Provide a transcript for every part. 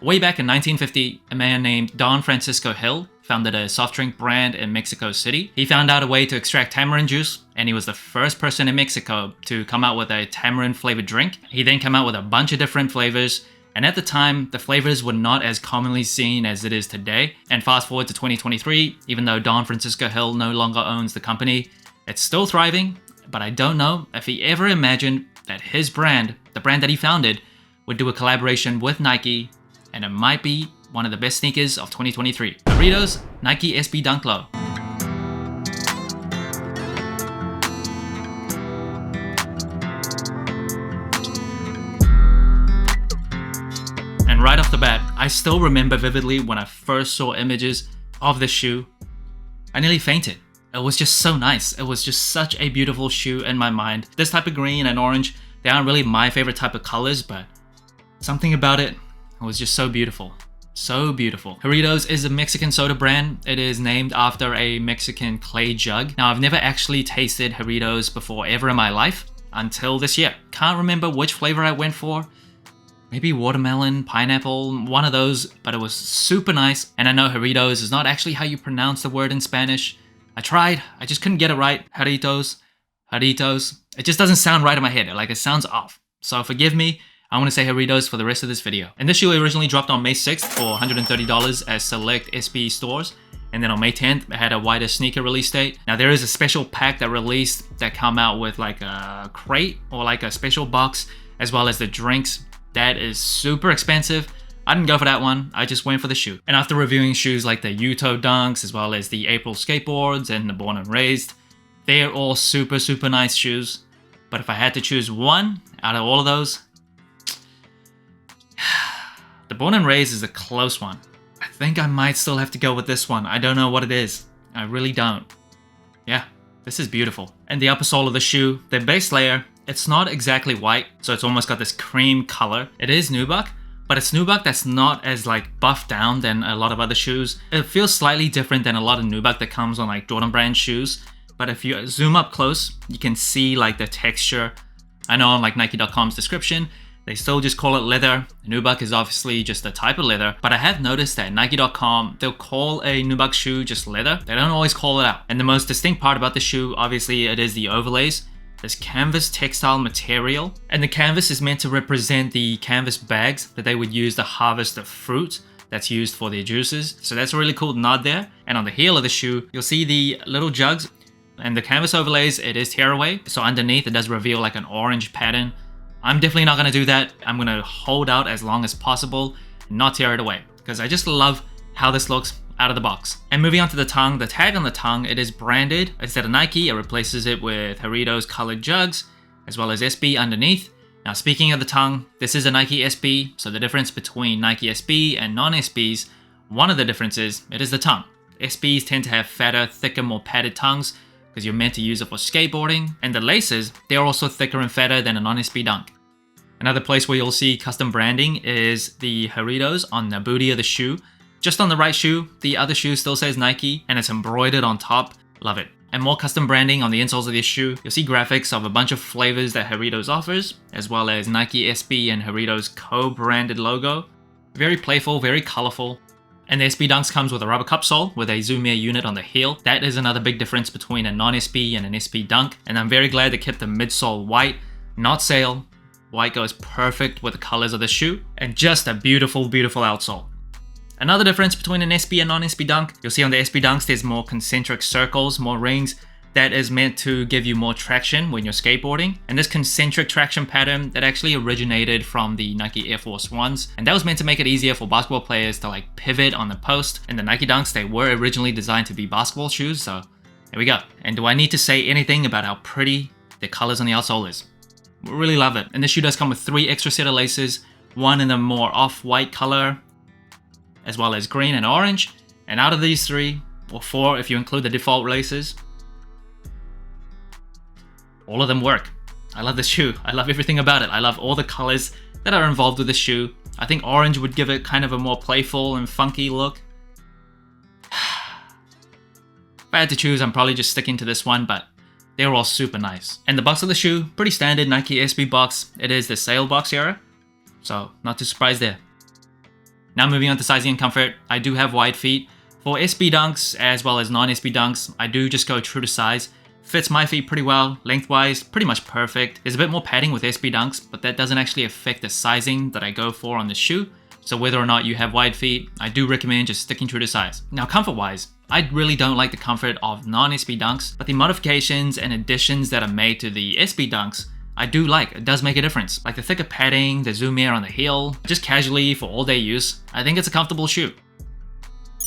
Way back in 1950, a man named Don Francisco Hill founded a soft drink brand in Mexico City. He found out a way to extract tamarind juice, and he was the first person in Mexico to come out with a tamarind flavored drink. He then came out with a bunch of different flavors, and at the time, the flavors were not as commonly seen as it is today. And fast forward to 2023, even though Don Francisco Hill no longer owns the company, it's still thriving, but I don't know if he ever imagined that his brand, the brand that he founded, would do a collaboration with Nike, and it might be one of the best sneakers of 2023. Doritos Nike SB Dunk Low. And right off the bat, I still remember vividly when I first saw images of this shoe. I nearly fainted. It was just so nice. It was just such a beautiful shoe in my mind. This type of green and orange, they aren't really my favorite type of colors, but something about it was just so beautiful. So beautiful. Jarritos is a Mexican soda brand. It is named after a Mexican clay jug. Now, I've never actually tasted Jarritos before ever in my life until this year. Can't remember which flavor I went for. Maybe watermelon, pineapple, one of those, but it was super nice. And I know Jarritos is not actually how you pronounce the word in Spanish. I tried, I just couldn't get it right. Jarritos. It just doesn't sound right in my head. Like, it sounds off. So forgive me. I want to say Jarritos for the rest of this video. And this shoe originally dropped on May 6th for $130 at select SB stores. And then on May 10th, it had a wider sneaker release date. Now there is a special pack that released that come out with like a crate or like a special box, as well as the drinks. That is super expensive. I didn't go for that one. I just went for the shoe. And after reviewing shoes like the Yuto Dunks, as well as the April skateboards and the Born and Raised, they're all super, super nice shoes. But if I had to choose one out of all of those, the Born and Raised is a close one. I think I might still have to go with this one. I don't know what it is. I really don't. Yeah, this is beautiful. And the upper sole of the shoe, the base layer, it's not exactly white, so it's almost got this cream color. It is nubuck, but it's nubuck that's not as like buffed down than a lot of other shoes. It feels slightly different than a lot of nubuck that comes on like Jordan brand shoes. But if you zoom up close, you can see like the texture. I know on like Nike.com's description, they still just call it leather. Nubuck is obviously just a type of leather, but I have noticed that Nike.com, they'll call a nubuck shoe just leather. They don't always call it out. And the most distinct part about the shoe, obviously, it is the overlays. This canvas textile material, and the canvas is meant to represent the canvas bags that they would use to harvest the fruit that's used for their juices. So that's a really cool nod there. And on the heel of the shoe, you'll see the little jugs and the canvas overlays. It is tearaway, so underneath it does reveal like an orange pattern. I'm definitely not going to do that. I'm going to hold out as long as possible and not tear it away, because I just love how this looks out of the box. And moving on to the tongue, the tag on the tongue, it is branded. Instead of Nike, it replaces it with Jarritos colored jugs, as well as SB underneath. Now, speaking of the tongue, this is a Nike SB, so the difference between Nike SB and non-SBs, one of the differences, it is the tongue. SBs tend to have fatter, thicker, more padded tongues, because you're meant to use it for skateboarding. And the laces, they're also thicker and fatter than a non-SB dunk. Another place where you'll see custom branding is the Jarritos on the booty of the shoe. Just on the right shoe, the other shoe still says Nike and it's embroidered on top. Love it. And more custom branding on the insoles of this shoe. You'll see graphics of a bunch of flavors that Jarritos offers, as well as Nike SB and Jarritos co-branded logo. Very playful, very colorful. And the SB Dunks comes with a rubber cup sole with a Zoom Air unit on the heel. That is another big difference between a non-SB and an SB Dunk. And I'm very glad they kept the midsole white, not sail. White goes perfect with the colors of the shoe. And just a beautiful, beautiful outsole. Another difference between an SB and non-SB Dunk, you'll see on the SB Dunks there's more concentric circles, more rings. That is meant to give you more traction when you're skateboarding. And this concentric traction pattern, that actually originated from the Nike Air Force Ones. And that was meant to make it easier for basketball players to like pivot on the post. And the Nike Dunks, they were originally designed to be basketball shoes, so there we go. And do I need to say anything about how pretty the colors on the outsole is? Really love it. And this shoe does come with 3 extra set of laces, one in a more off-white color, as well as green and orange. And out of these 3, or 4 if you include the default laces, all of them work. I love this shoe. I love everything about it. I love all the colors that are involved with this shoe. I think orange would give it kind of a more playful and funky look. If I had to choose, I'm probably just sticking to this one, but they're all super nice. And the box of the shoe, pretty standard Nike SB box. It is the sale box era, so not too surprised there. Now moving on to sizing and comfort, I do have wide feet. For SB Dunks as well as non-SB Dunks, I do just go true to size. Fits my feet pretty well, lengthwise, pretty much perfect. There's a bit more padding with SB Dunks, but that doesn't actually affect the sizing that I go for on the shoe. So whether or not you have wide feet, I do recommend just sticking true to size. Now comfort-wise, I really don't like the comfort of non-SB Dunks, but the modifications and additions that are made to the SB Dunks, I do like. It does make a difference. Like the thicker padding, the zoom air on the heel, just casually for all-day use, I think it's a comfortable shoe.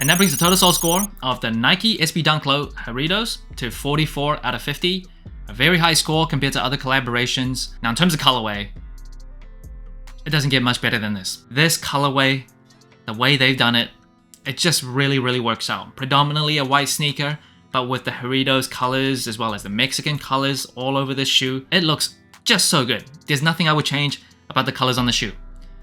And that brings the total sole score of the Nike SB Dunk Low Jarritos to 44 out of 50. A very high score compared to other collaborations. Now in terms of colorway, it doesn't get much better than this. This colorway, the way they've done it, it just really works out. Predominantly a white sneaker, but with the Jarritos colors as well as the Mexican colors all over this shoe, it looks just so good. There's nothing I would change about the colors on the shoe.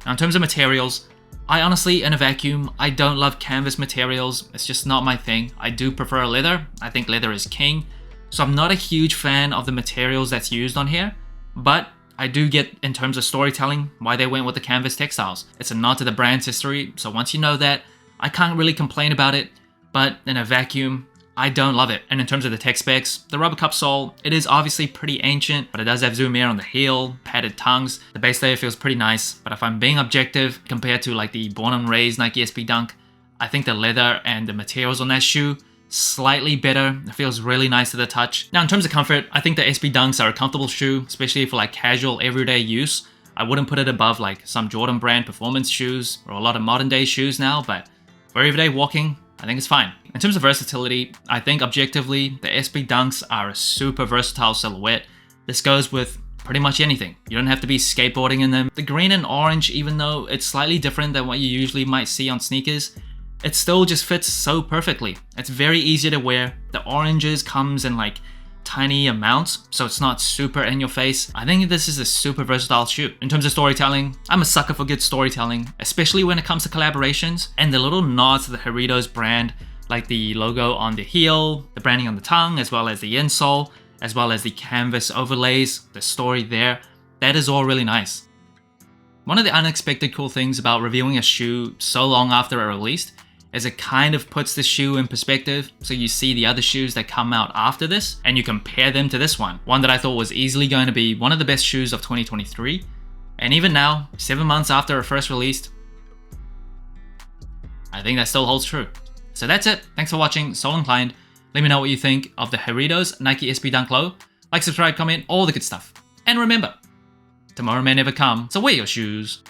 Now in terms of materials, I honestly, in a vacuum, I don't love canvas materials. It's just not my thing. I do prefer leather. I think leather is king. So I'm not a huge fan of the materials that's used on here, but I do get, in terms of storytelling, why they went with the canvas textiles. It's a nod to the brand's history, so once you know that, I can't really complain about it, but in a vacuum, I don't love it. And in terms of the tech specs, the rubber cup sole, it is obviously pretty ancient, but it does have zoom air on the heel, padded tongues. The base layer feels pretty nice, but if I'm being objective, compared to like the Born and Raised Nike SB Dunk, I think the leather and the materials on that shoe, slightly better. It feels really nice to the touch. Now in terms of comfort, I think the SB Dunks are a comfortable shoe, especially for like casual everyday use. I wouldn't put it above like some Jordan brand performance shoes or a lot of modern day shoes now, but for everyday walking, I think it's fine. In terms of versatility, I think objectively, the SB Dunks are a super versatile silhouette. This goes with pretty much anything. You don't have to be skateboarding in them. The green and orange, even though it's slightly different than what you usually might see on sneakers, it still just fits so perfectly. It's very easy to wear. The oranges comes in like tiny amounts, so it's not super in your face. I think this is a super versatile shoe. In terms of storytelling, I'm a sucker for good storytelling, especially when it comes to collaborations, and the little nods to the Jarritos brand, like the logo on the heel, the branding on the tongue, as well as the insole, as well as the canvas overlays, the story there, that is all really nice. One of the unexpected cool things about reviewing a shoe so long after it released is it kind of puts the shoe in perspective, so you see the other shoes that come out after this, and you compare them to this one that I thought was easily going to be one of the best shoes of 2023, and even now, 7 months after it first released, I think that still holds true. So that's it. Thanks for watching. Sole Inclined. Let me know what you think of the Jarritos Nike SB Dunk Low. Like, subscribe, comment, all the good stuff. And remember, tomorrow may never come, so wear your shoes.